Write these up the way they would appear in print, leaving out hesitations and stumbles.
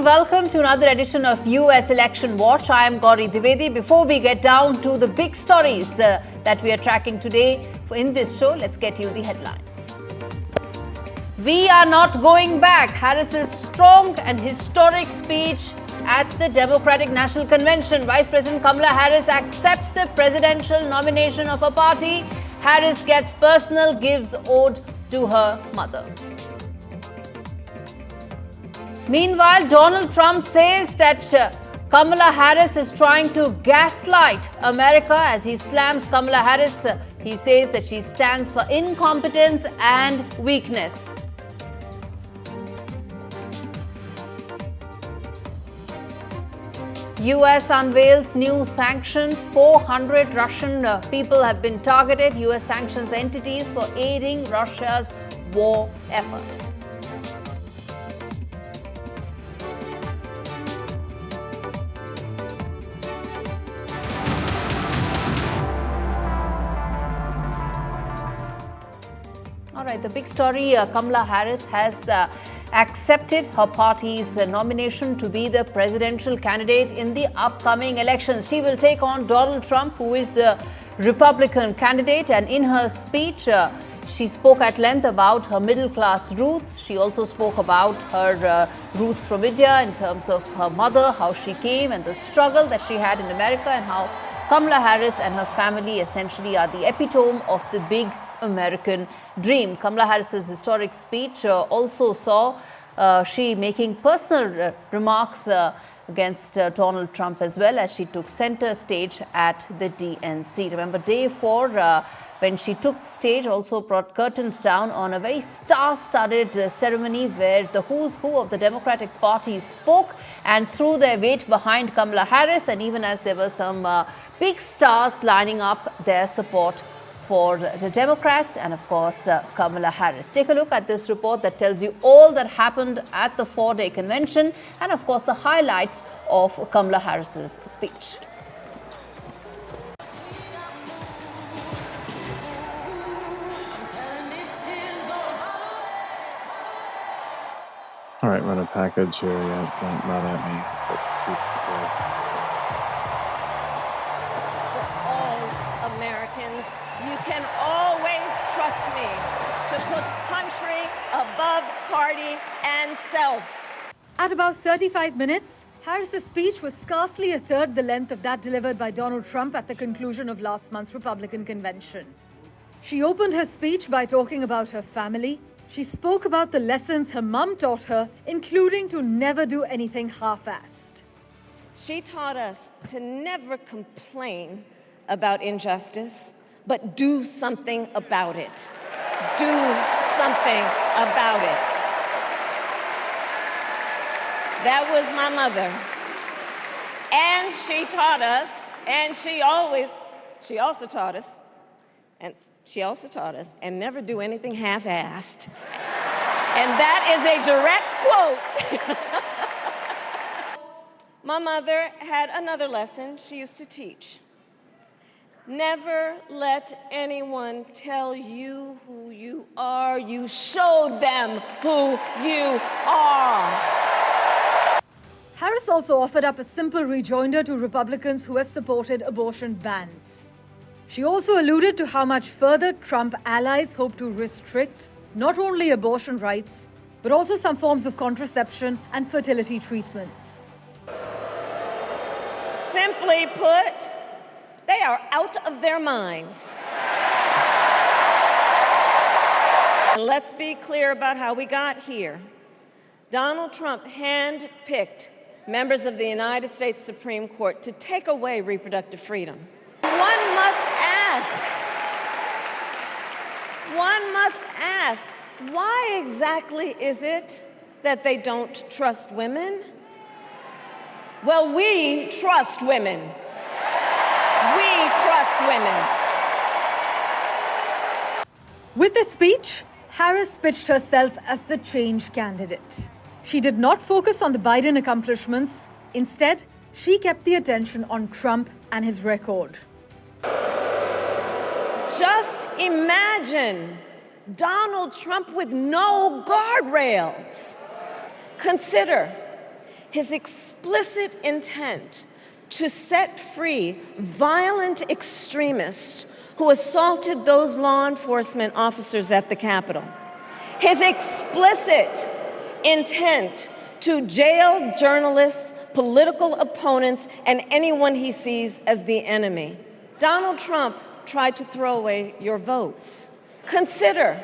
welcome to another edition of US Election Watch. I am Gauri Dwivedi. Before we get down to the big stories that we are tracking today in this show, let's get you the headlines. We are not going back. Harris's strong and historic speech at the Democratic National Convention. Vice President Kamala Harris accepts the presidential nomination of her party. Harris gets personal, gives ode to her mother. Meanwhile, Donald Trump says that Kamala Harris is trying to gaslight America as he slams Kamala Harris. He says that she stands for incompetence and weakness. US unveils new sanctions. 400 Russian people have been targeted. US sanctions entities for aiding Russia's war effort. All right, the big story, Kamala Harris has accepted her party's nomination to be the presidential candidate in the upcoming elections. She will take on Donald Trump, who is the Republican candidate. And in her speech, she spoke at length about her middle-class roots. She also spoke about her roots from India in terms of her mother, how she came and the struggle that she had in America, and how Kamala Harris and her family essentially are the epitome of the big American dream. Kamala Harris's historic speech also saw she making personal remarks against Donald Trump as well, as she took center stage at the DNC. Remember, day 4, when she took stage, also brought curtains down on a very star-studded ceremony where the who's who of the Democratic Party spoke and threw their weight behind Kamala Harris, and even as there were some big stars lining up their support for the Democrats and, of course, Kamala Harris. Take a look at this report that tells you all that happened at the 4-day convention and, of course, the highlights of Kamala Harris's speech. All right, run a package here. Yeah, not at me. For all Americans, you can always trust me to put country above party and self. At about 35 minutes, Harris's speech was scarcely a third the length of that delivered by Donald Trump at the conclusion of last month's Republican convention. She opened her speech by talking about her family. She spoke about the lessons her mum taught her, including to never do anything half-assed. She taught us to never complain about injustice, but do something about it. Do something about it. That was my mother. And she taught us, and she also taught us, and never do anything half-assed. And that is a direct quote. My mother had another lesson she used to teach. Never let anyone tell you who you are. You show them who you are. Harris also offered up a simple rejoinder to Republicans who have supported abortion bans. She also alluded to how much further Trump allies hope to restrict not only abortion rights, but also some forms of contraception and fertility treatments. Simply put, they are out of their minds. And let's be clear about how we got here. Donald Trump handpicked members of the United States Supreme Court to take away reproductive freedom. One must ask, why exactly is it that they don't trust women? Well, we trust women. We trust women. With this speech, Harris pitched herself as the change candidate. She did not focus on the Biden accomplishments. Instead, she kept the attention on Trump and his record. Just imagine Donald Trump with no guardrails. Consider, his explicit intent to set free violent extremists who assaulted those law enforcement officers at the Capitol. His explicit intent to jail journalists, political opponents, and anyone he sees as the enemy. Donald Trump tried to throw away your votes. Consider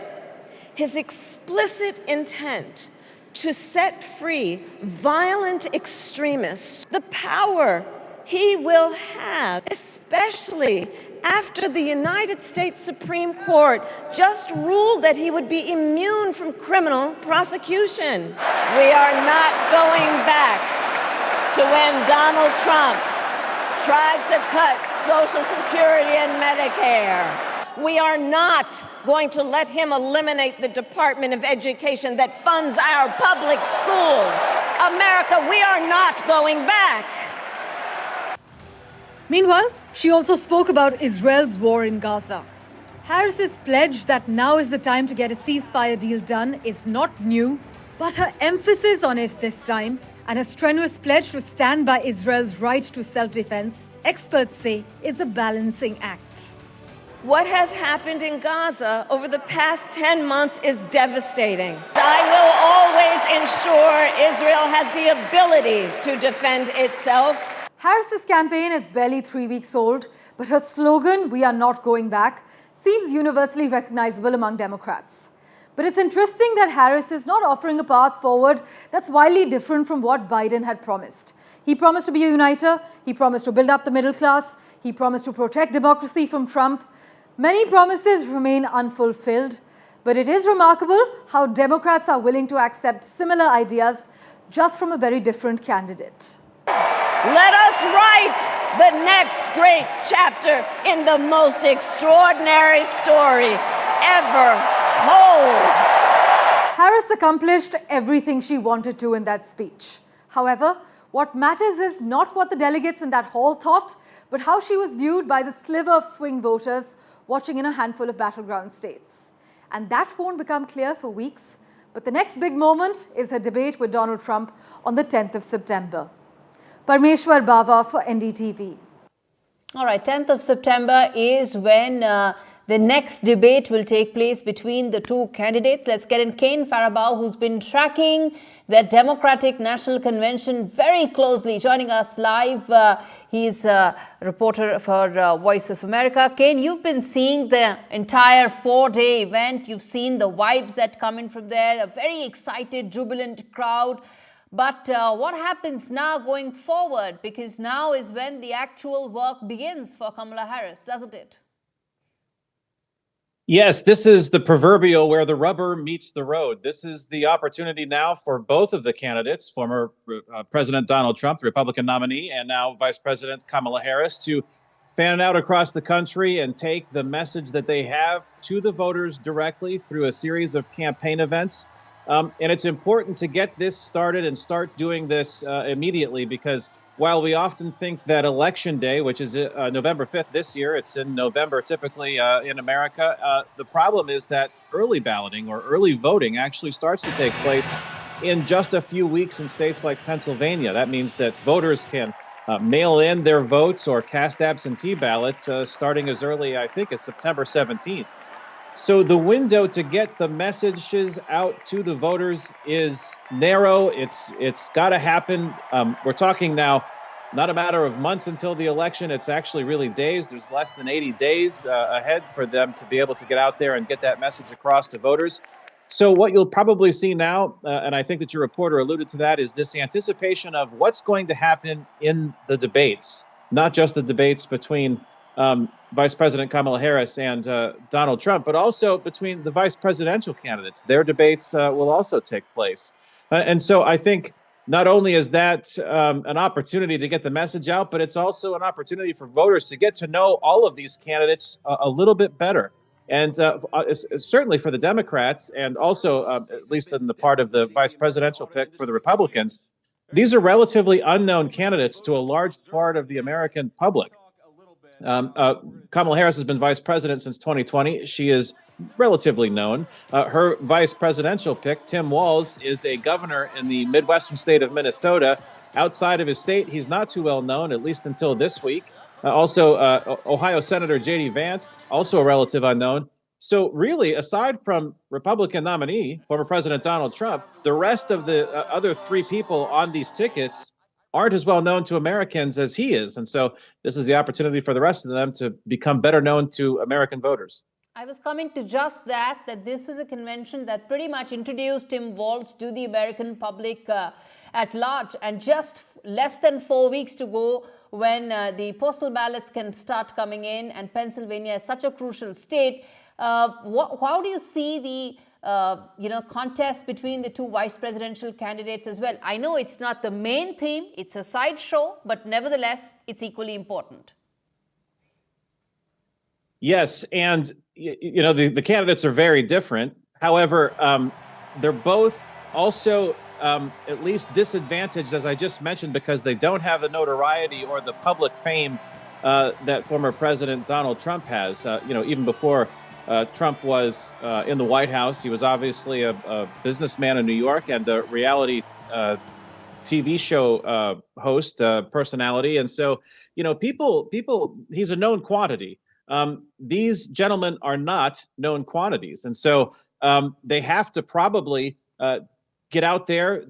his explicit intent to set free violent extremists, the power he will have, especially after the United States Supreme Court just ruled that he would be immune from criminal prosecution. We are not going back to when Donald Trump tried to cut Social Security and Medicare. We are not going to let him eliminate the Department of Education that funds our public schools. America, we are not going back. Meanwhile, she also spoke about Israel's war in Gaza. Harris's pledge that now is the time to get a ceasefire deal done is not new, but her emphasis on it this time and a strenuous pledge to stand by Israel's right to self-defense, experts say, is a balancing act. What has happened in Gaza over the past 10 months is devastating. I will always ensure Israel has the ability to defend itself. Harris's campaign is barely 3 weeks old, but her slogan, "We are not going back," seems universally recognizable among Democrats. But it's interesting that Harris is not offering a path forward that's wildly different from what Biden had promised. He promised to be a uniter, he promised to build up the middle class, he promised to protect democracy from Trump. Many promises remain unfulfilled, but it is remarkable how Democrats are willing to accept similar ideas just from a very different candidate. Let us write the next great chapter in the most extraordinary story ever told. Harris accomplished everything she wanted to in that speech. However, what matters is not what the delegates in that hall thought, but how she was viewed by the sliver of swing voters watching in a handful of battleground states. And that won't become clear for weeks, but the next big moment is her debate with Donald Trump on the 10th of September. Parmeshwar Bava for NDTV. All right, 10th of September is when the next debate will take place between the two candidates. Let's get in Kane Faraba, who's been tracking the Democratic National Convention very closely, joining us live. He's a reporter for Voice of America. Kane, you've been seeing the entire 4-day event. You've seen the vibes that come in from there, a very excited, jubilant crowd. But what happens now going forward? Because now is when the actual work begins for Kamala Harris, doesn't it? Yes, this is the proverbial where the rubber meets the road. This is the opportunity now for both of the candidates, former President Donald Trump, the Republican nominee, and now Vice President Kamala Harris, to fan out across the country and take the message that they have to the voters directly through a series of campaign events. And it's important to get this started and start doing this immediately, because while we often think that Election Day, which is November 5th this year, it's in November typically in America, the problem is that early balloting or early voting actually starts to take place in just a few weeks in states like Pennsylvania. That means that voters can mail in their votes or cast absentee ballots starting as early, I think, as September 17th. So the window to get the messages out to the voters is narrow. It's got to happen. We're talking now not a matter of months until the election. It's actually really days. There's less than 80 days ahead for them to be able to get out there and get that message across to voters. So what you'll probably see now, and I think that your reporter alluded to that, is this anticipation of what's going to happen in the debates, not just the debates between Vice President Kamala Harris and Donald Trump, but also between the vice presidential candidates. Their debates will also take place. And so I think not only is that an opportunity to get the message out, but it's also an opportunity for voters to get to know all of these candidates a little bit better. And certainly for the Democrats, and also at least in the part of the vice presidential pick for the Republicans, these are relatively unknown candidates to a large part of the American public. Kamala Harris has been vice president since 2020. She is relatively known. Her vice presidential pick, Tim Walz, is a governor in the Midwestern state of Minnesota. Outside of his state, he's not too well known, at least until this week. Ohio Senator J.D. Vance, also a relative unknown. So really, aside from Republican nominee, former President Donald Trump, the rest of the other three people on these tickets aren't as well known to Americans as he is. And so this is the opportunity for the rest of them to become better known to American voters. I was coming to just that this was a convention that pretty much introduced Tim Walz to the American public at large. And just less than 4 weeks to go when the postal ballots can start coming in, and Pennsylvania is such a crucial state. How do you see the contest between the two vice presidential candidates as well? I know it's not the main theme, it's a sideshow, but nevertheless, it's equally important. Yes, and the candidates are very different. However, they're both also at least disadvantaged, as I just mentioned, because they don't have the notoriety or the public fame that former President Donald Trump has. Even before Trump was in the White House, he was obviously a businessman in New York and a reality TV show host, personality. And so, he's a known quantity. These gentlemen are not known quantities. And so they have to probably get out there.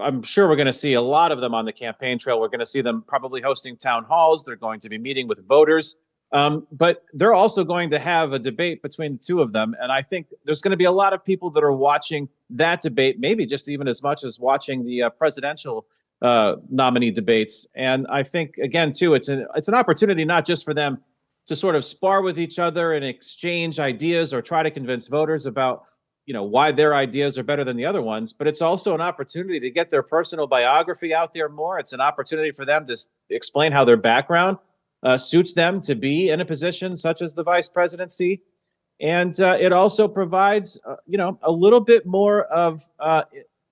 I'm sure we're going to see a lot of them on the campaign trail. We're going to see them probably hosting town halls. They're going to be meeting with voters. But they're also going to have a debate between the two of them. And I think there's going to be a lot of people that are watching that debate, maybe just even as much as watching the presidential nominee debates. And I think, again, too, it's an opportunity not just for them to sort of spar with each other and exchange ideas or try to convince voters about why their ideas are better than the other ones, but it's also an opportunity to get their personal biography out there more. It's an opportunity for them to explain how their background suits them to be in a position such as the vice presidency. And it also provides, a little bit more of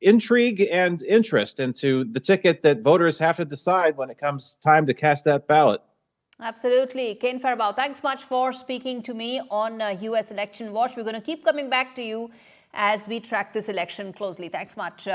intrigue and interest into the ticket that voters have to decide when it comes time to cast that ballot. Absolutely. Kane Faraba, thanks much for speaking to me on U.S. Election Watch. We're going to keep coming back to you as we track this election closely. Thanks much.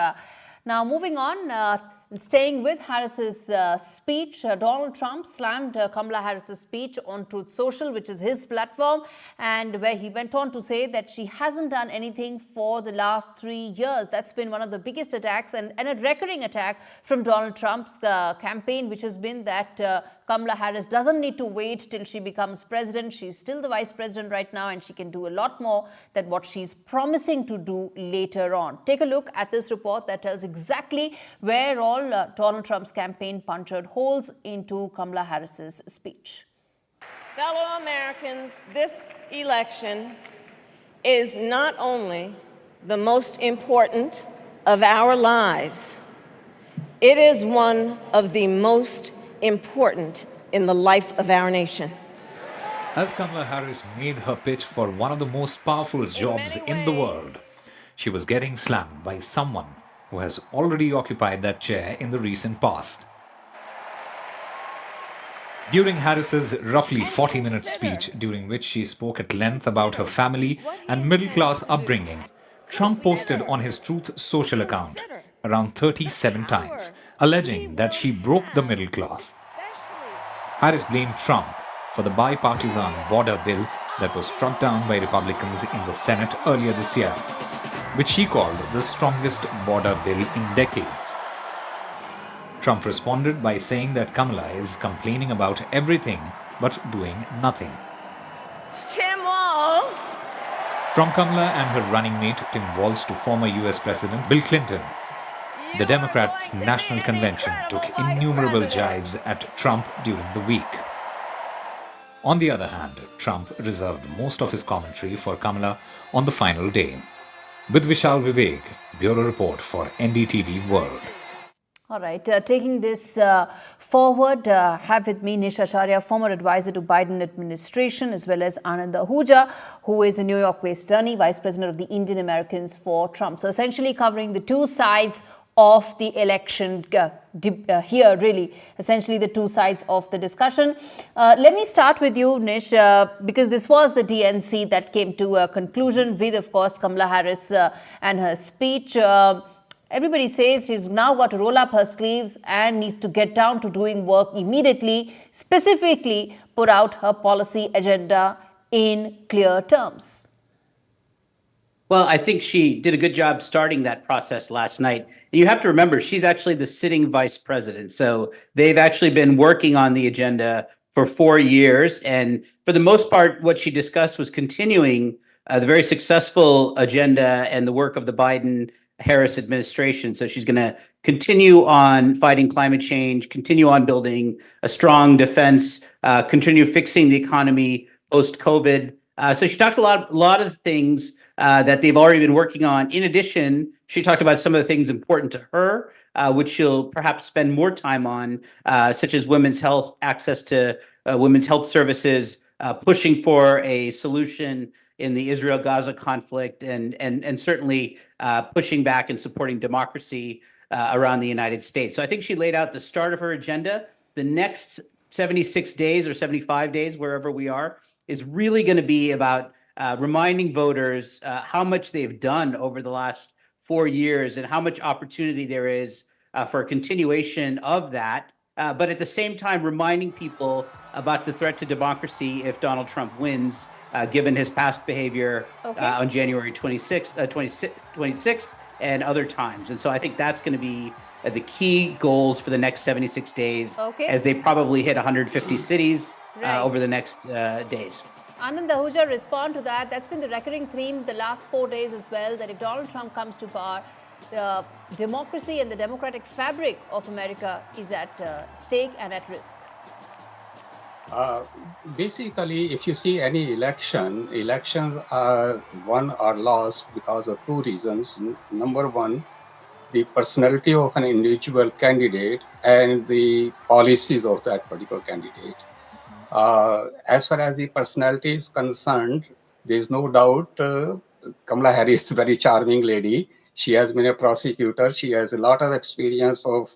Now, moving on, staying with Harris's speech, Donald Trump slammed Kamala Harris's speech on Truth Social, which is his platform, and where he went on to say that she hasn't done anything for the last 3 years. That's been one of the biggest attacks and a recurring attack from Donald Trump's campaign, which has been that Kamala Harris doesn't need to wait till she becomes president. She's still the vice president right now, and she can do a lot more than what she's promising to do later on. Take a look at this report that tells exactly where all Donald Trump's campaign punctured holes into Kamala Harris's speech. Fellow Americans, this election is not only the most important of our lives, it is one of the most important in the life of our nation. As Kamala Harris made her pitch for one of the most powerful jobs in the world, she was getting slammed by someone who has already occupied that chair in the recent past. During Harris's roughly 40-minute speech, during which she spoke at length about her family and middle-class upbringing, Trump posted on his Truth Social account around 37 times, alleging that she broke the middle class. Harris blamed Trump for the bipartisan border bill that was struck down by Republicans in the Senate earlier this year, which she called the strongest border bill in decades. Trump responded by saying that Kamala is complaining about everything but doing nothing. Tim Walz. From Kamala and her running mate Tim Walz to former US President Bill Clinton, the Democrats' National Convention took innumerable jibes at Trump during the week. On the other hand, Trump reserved most of his commentary for Kamala on the final day. With Vishal Vivek, Bureau Report for NDTV World. All right, taking this forward, have with me Nish Acharya, former advisor to Biden administration, as well as Anand Ahuja, who is a New York-based attorney, vice president of the Indian Americans for Trump. So essentially covering the two sides of the election here, really, essentially the two sides of the discussion. Let me start with you, Nish, because this was the DNC that came to a conclusion with, of course, Kamala Harris and her speech. Everybody says she's now got to roll up her sleeves and needs to get down to doing work immediately, specifically put out her policy agenda in clear terms. Well, I think she did a good job starting that process last night. And you have to remember, she's actually the sitting vice president. So they've actually been working on the agenda for 4 years. And for the most part, what she discussed was continuing the very successful agenda and the work of the Biden-Harris administration. So she's going to continue on fighting climate change, continue on building a strong defense, continue fixing the economy post-COVID. So she talked a lot of things that they've already been working on. In addition, she talked about some of the things important to her, which she'll perhaps spend more time on, such as women's health, access to women's health services, pushing for a solution in the Israel-Gaza conflict, and certainly pushing back and supporting democracy around the United States. So I think she laid out the start of her agenda. The next 76 days or 75 days, wherever we are, is really going to be about reminding voters how much they've done over the last 4 years and how much opportunity there is for a continuation of that. But at the same time, reminding people about the threat to democracy if Donald Trump wins, given his past behavior on January 26th and other times. And so I think that's going to be the key goals for the next 76 days, as they probably hit 150 cities over the next days. Anand Ahuja, respond to that. That's been the recurring theme the last 4 days as well, that if Donald Trump comes to power, the democracy and the democratic fabric of America is at stake and at risk. Basically, if you see any elections are won or lost because of two reasons. Number one, the personality of an individual candidate and the policies of that particular candidate. As far as the personality is concerned, there is no doubt Kamala Harris is a very charming lady. She has been a prosecutor. She has a lot of experience of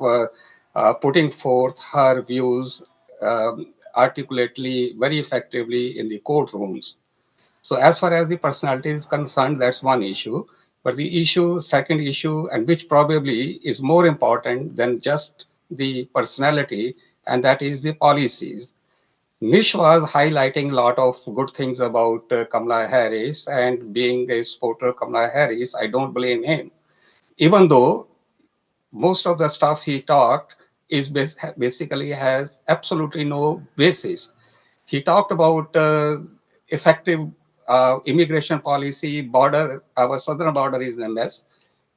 putting forth her views articulately, very effectively in the courtrooms. So as far as the personality is concerned, that's one issue. But the second issue, and which probably is more important than just the personality, and that is the policies. Nish was highlighting a lot of good things about Kamala Harris, and being a supporter of Kamala Harris, I don't blame him. Even though most of the stuff he talked is basically has absolutely no basis. He talked about effective immigration policy, our southern border is a mess.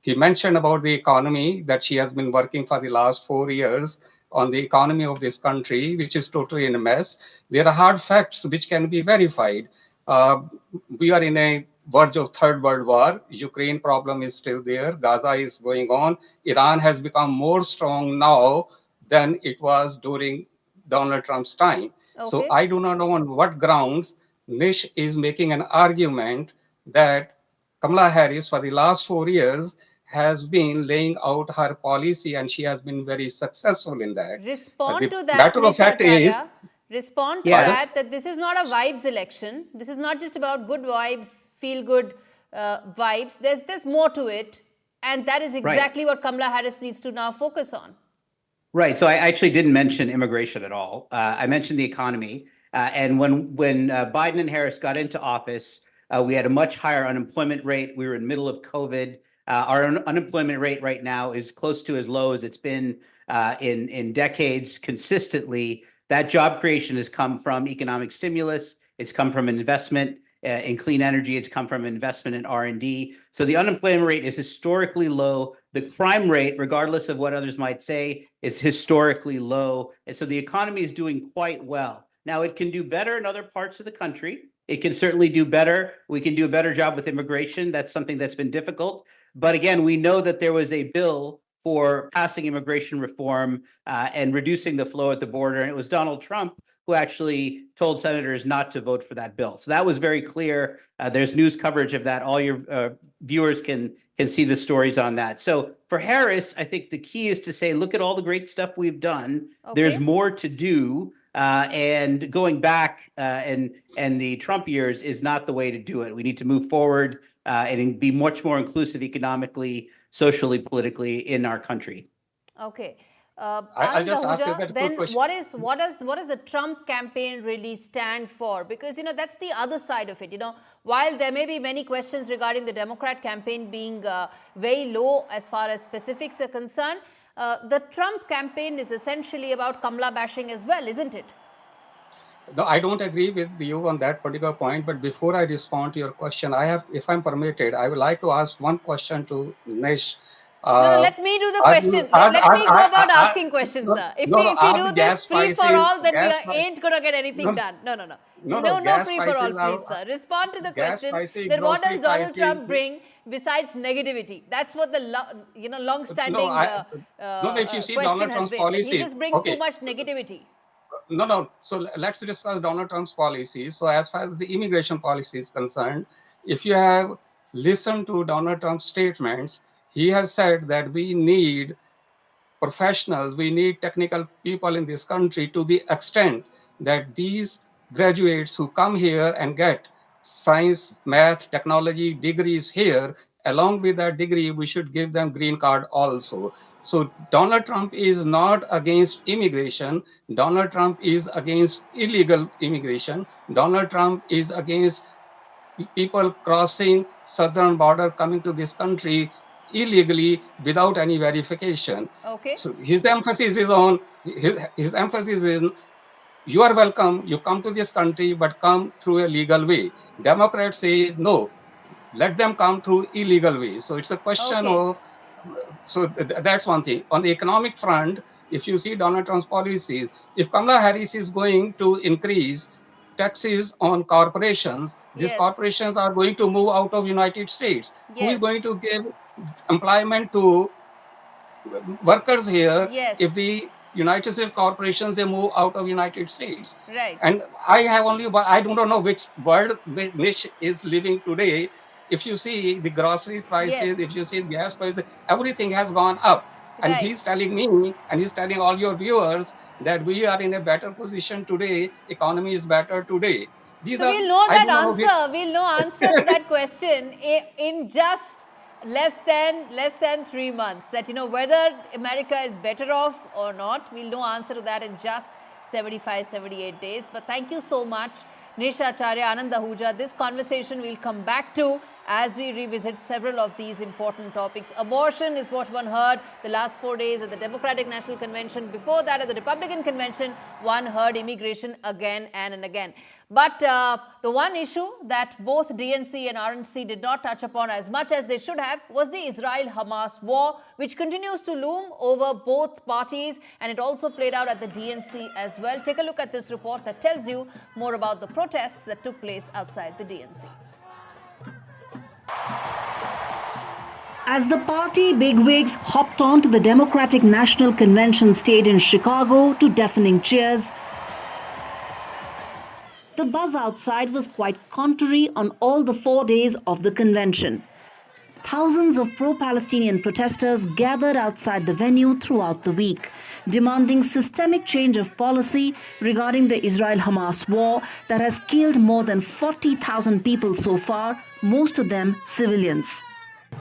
He mentioned about the economy, that she has been working for the last 4 years on the economy of this country, which is totally in a mess. There are hard facts which can be verified. We are in a verge of third world war. Ukraine problem is still there. Gaza is going on. Iran has become more strong now than it was during Donald Trump's time. So I do not know on what grounds Nish is making an argument that Kamala Harris for the last 4 years has been laying out her policy, and she has been very successful in that. Respond to that, matter of fact is, respond to that this is not a vibes election. This is not just about good vibes, feel good vibes. There's more to it, and that is exactly what Kamala Harris needs to now focus on. Right. So I actually didn't mention immigration at all. I mentioned the economy. And when Biden and Harris got into office, we had a much higher unemployment rate. We were in the middle of COVID. Our unemployment rate right now is close to as low as it's been in decades consistently. That job creation has come from economic stimulus. It's come from an investment in clean energy. It's come from investment in R&D. So the unemployment rate is historically low. The crime rate, regardless of what others might say, is historically low. And so the economy is doing quite well. Now, it can do better in other parts of the country. It can certainly do better. We can do a better job with immigration. That's something that's been difficult. But again, we know that there was a bill for passing immigration reform and reducing the flow at the border. And it was Donald Trump who actually told senators not to vote for that bill. So that was very clear. There's news coverage of that. All your viewers can see the stories on that. So for Harris, I think the key is to say, look at all the great stuff we've done. Okay. There's more to do. And going back and the Trump years is not the way to do it. We need to move forward and be much more inclusive economically, socially, politically in our country. Okay. I'll just ask you that then question. what does the Trump campaign really stand for? Because, that's the other side of it. While there may be many questions regarding the Democrat campaign being very low as far as specifics are concerned, the Trump campaign is essentially about Kamala bashing as well, isn't it? No, I don't agree with you on that particular point. But before I respond to your question, if I'm permitted, I would like to ask one question to Nish. No, let me do the question. Let me go about asking questions, sir. If we do this free for all, then we ain't going to get anything done. No, free for all, please, sir. Respond to the question. Then what does Donald Trump bring besides negativity? That's what the long-standing if you see question Donald has Trump's been. policies, He just brings too much negativity. No. So let's discuss Donald Trump's policies. So as far as the immigration policy is concerned, if you have listened to Donald Trump's statements, he has said that we need professionals, we need technical people in this country to the extent that these graduates who come here and get science, math, technology degrees here, along with that degree, we should give them green card also. So Donald Trump is not against immigration. Donald Trump is against illegal immigration. Donald Trump is against people crossing southern border coming to this country illegally without any verification. Okay. So his emphasis is on his emphasis is you are welcome, you come to this country, but come through a legal way. Democrats say no, let them come through illegal way. So it's a question of that's one thing. On the economic front, if you see Donald Trump's policies, if Kamala Harris is going to increase taxes on corporations, these corporations are going to move out of United States. Who is going to give employment to workers here if the United States corporations, they move out of United States? Right. And I don't know which world Nish is living today. If you see the grocery prices, if you see gas prices, everything has gone up. And he's telling me, and he's telling all your viewers, that we are in a better position today, economy is better today. We'll know that answer. We'll know answer to that question in just less than 3 months. That whether America is better off or not, we'll know answer to that in just 75, 78 days. But thank you so much, Nish Acharya, Anand Ahuja. This conversation we'll come back to as we revisit several of these important topics. Abortion is what one heard the last 4 days at the Democratic National Convention. Before that, at the Republican Convention, one heard immigration again and again. But the one issue that both DNC and RNC did not touch upon as much as they should have was the Israel-Hamas war, which continues to loom over both parties, and it also played out at the DNC as well. Take a look at this report that tells you more about the protests that took place outside the DNC. As the party bigwigs hopped on to the Democratic National Convention stage in Chicago to deafening cheers, the buzz outside was quite contrary on all the 4 days of the convention. Thousands of pro-Palestinian protesters gathered outside the venue throughout the week, demanding systemic change of policy regarding the Israel-Hamas war that has killed more than 40,000 people so far, most of them civilians.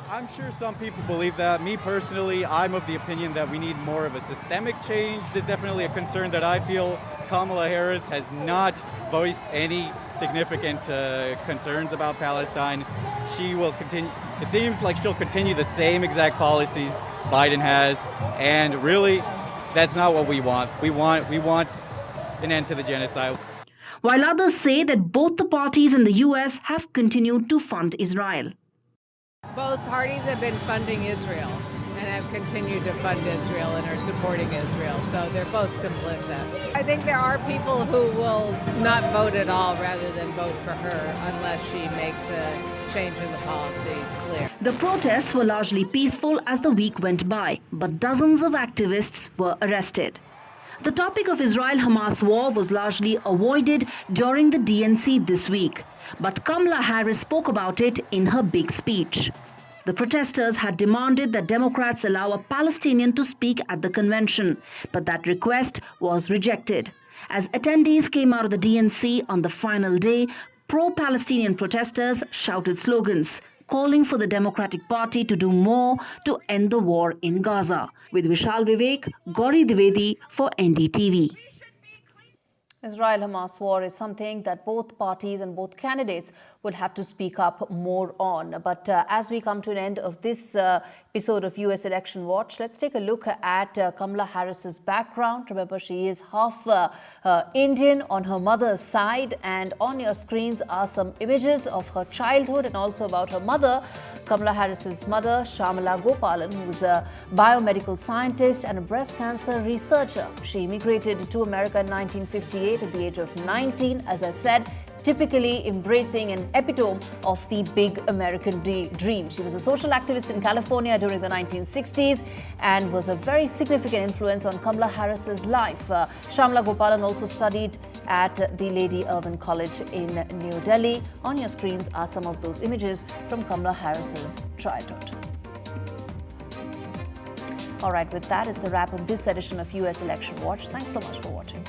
I'm sure some people believe that. Me personally, I'm of the opinion that we need more of a systemic change. There's definitely a concern that I feel Kamala Harris has not voiced any significant concerns about Palestine. She will continue. It seems like she'll continue the same exact policies Biden has, and really, that's not what we want. We want an end to the genocide. While others say that both the parties in the US have continued to fund Israel. Both parties have been funding Israel and have continued to fund Israel and are supporting Israel, so they're both complicit. I think there are people who will not vote at all rather than vote for her unless she makes a change in the policy clear. The protests were largely peaceful as the week went by, but dozens of activists were arrested. The topic of Israel-Hamas war was largely avoided during the DNC this week, but Kamala Harris spoke about it in her big speech. The protesters had demanded that Democrats allow a Palestinian to speak at the convention, but that request was rejected. As attendees came out of the DNC on the final day, pro-Palestinian protesters shouted slogans, calling for the Democratic Party to do more to end the war in Gaza. With Vishal Vivek, Gauri Dwivedi for NDTV. Israel-Hamas war is something that both parties and both candidates would have to speak up more on. But as we come to an end of this episode of US Election Watch, let's take a look at Kamala Harris's background. Remember, she is half Indian on her mother's side, and on your screens are some images of her childhood and also about her mother. Kamala Harris's mother, Shamala Gopalan, who was a biomedical scientist and a breast cancer researcher. She immigrated to America in 1958 at the age of 19, as I said, typically embracing an epitome of the big American dream. She was a social activist in California during the 1960s and was a very significant influence on Kamala Harris's life. Shamala Gopalan also studied at the Lady Irwin College in New Delhi. On your screens are some of those images from Kamala Harris's childhood. All right, with that, it's a wrap on this edition of US Election Watch. Thanks so much for watching.